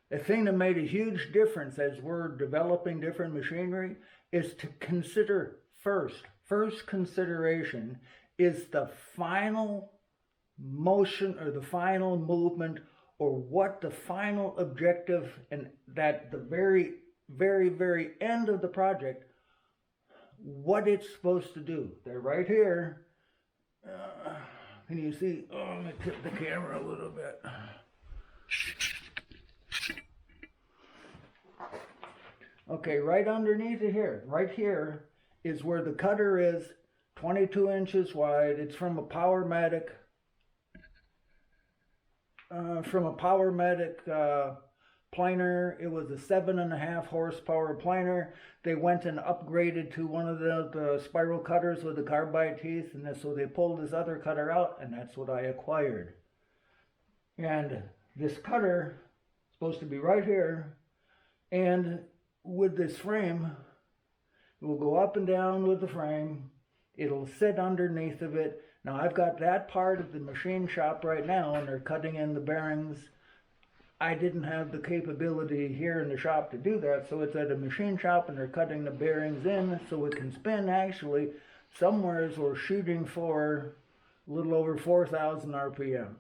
The thing that made a huge difference as we're developing different machinery is to consider first consideration is the final motion or the final movement or what the final objective and that the very, very, very end of the project, what it's supposed to do. They're right here. Can you see? Oh, I'm going to tip the camera a little bit. Okay, right underneath it here, right here is where the cutter is, 22 inches wide. It's from a Powermatic, planer. It was a 7.5 horsepower planer. They went and upgraded to one of the spiral cutters with the carbide teeth, and so they pulled this other cutter out, and that's what I acquired. And this cutter is supposed to be right here, and with this frame, it will go up and down with the frame. It'll sit underneath of it. Now I've got that part of the machine shop right now, and they're cutting in the bearings. I didn't have the capability here in the shop to do that, so it's at a machine shop and they're cutting the bearings in so it can spin. Actually, somewheres we're shooting for a little over 4,000 RPM.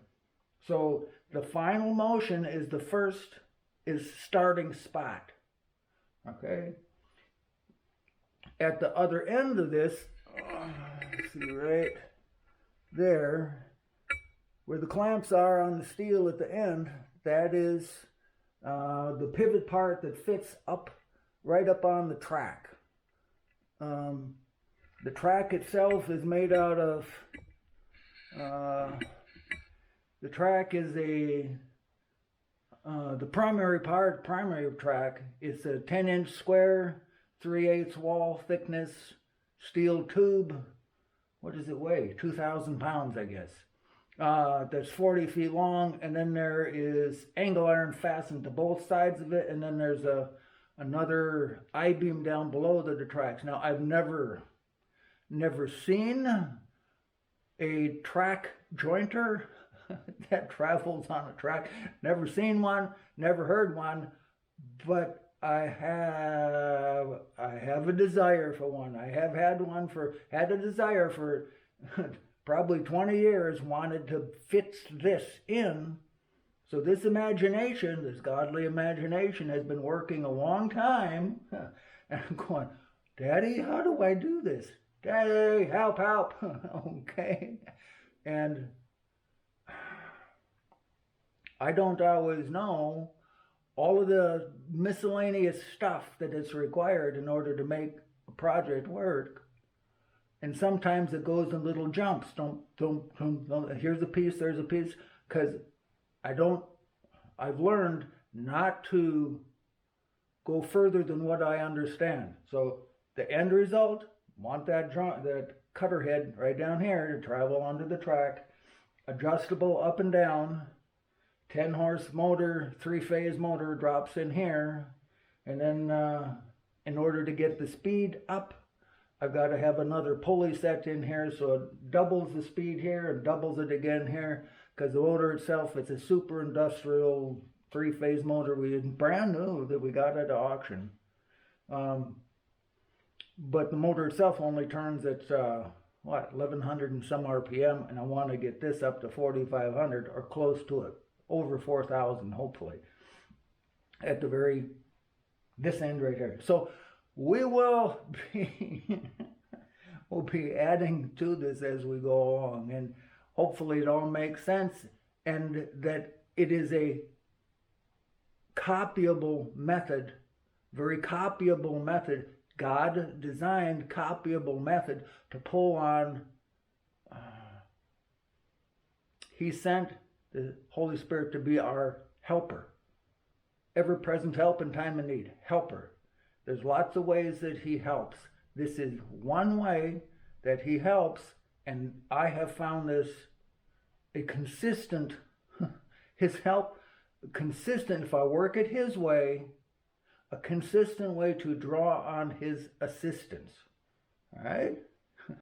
So the final motion is starting spot. Okay. At the other end of this, see right there, where the clamps are on the steel at the end, that is the pivot part that fits up, right up on the track. The track itself is made out of, the track is the primary track is a 10-inch square, 3/8 wall thickness, steel tube. What does it weigh? 2,000 pounds, I guess. That's 40 feet long, and then there is angle iron fastened to both sides of it, and then there's another I-beam down below that attracts. Now, I've never seen a track jointer that travels on a track. Never seen one, never heard one, but I have a desire for one. I have had a desire for probably 20 years, wanted to fit this in. So this imagination, this godly imagination, has been working a long time. And I'm going, Daddy, how do I do this? Daddy, help. Okay. And I don't always know all of the miscellaneous stuff that is required in order to make a project work. And sometimes it goes in little jumps. Don't, here's a piece, there's a piece. Because I've learned not to go further than what I understand. So the end result, want that cutter head right down here to travel onto the track, adjustable up and down, 10 horse motor, 3-phase motor drops in here, and then in order to get the speed up, I've got to have another pulley set in here, so it doubles the speed here and doubles it again here, because the motor itself, it's a super industrial 3-phase motor, brand new, that we got at auction. But the motor itself only turns at 1,100 and some RPM, and I want to get this up to 4,500 or close to it, over 4,000 hopefully, at this end right here. So we will we'll be adding to this as we go along, and hopefully it all makes sense, and that it is a copyable method, very copyable method, God designed copyable method to pull on. He sent the Holy Spirit to be our helper, ever-present help in time of need, helper. There's lots of ways that he helps. This is one way that he helps, and I have found this a consistent, his help, consistent, if I work it his way, a consistent way to draw on his assistance. All right?